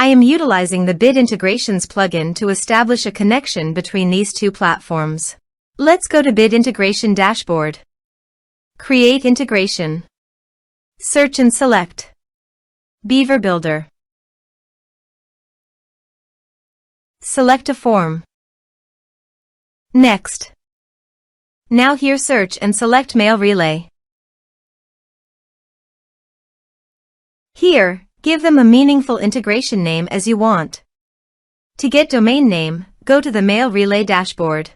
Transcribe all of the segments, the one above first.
I am utilizing the Bit Integrations plugin to establish a connection between these two platforms. Let's go to Bit Integration Dashboard. Create integration. Search and select Beaver Builder. Select a form. Next. Now here search and select Mailrelay. Here, give them a meaningful integration name as you want. To get domain name, go to the Mailrelay dashboard.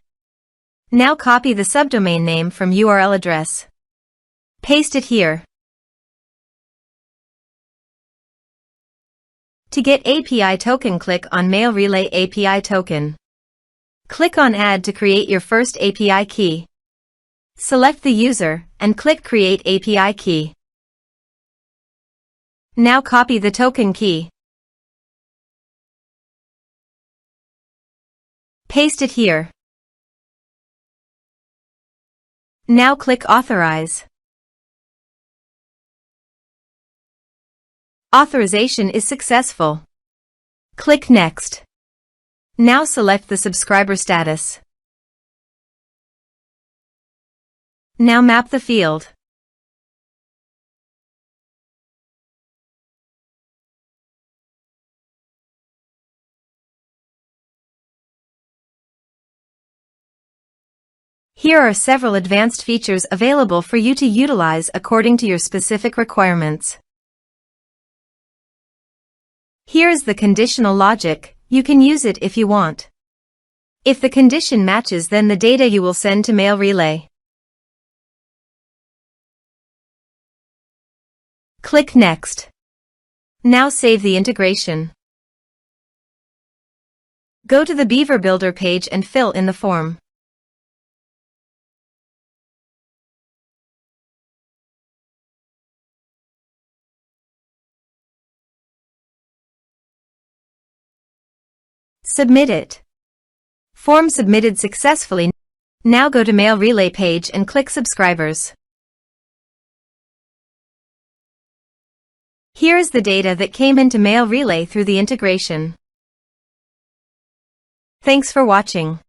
Now copy the subdomain name from URL address. Paste it here. To get API token, click on Mailrelay API token. Click on Add to create your first API key. Select the user and click Create API key. Now copy the token key. Paste it here. Now click Authorize. Authorization is successful. Click Next. Now select the subscriber status. Now map the field. Here are several advanced features available for you to utilize according to your specific requirements. Here is the conditional logic. You can use it if you want. If the condition matches, then the data you will send to Mailrelay. Click Next. Now save the integration. Go to the Beaver Builder page and fill in the form. Submit it. Form submitted successfully. Now go to Mailrelay page and click Subscribers. Here is the data that came into Mailrelay through the integration. Thanks for watching.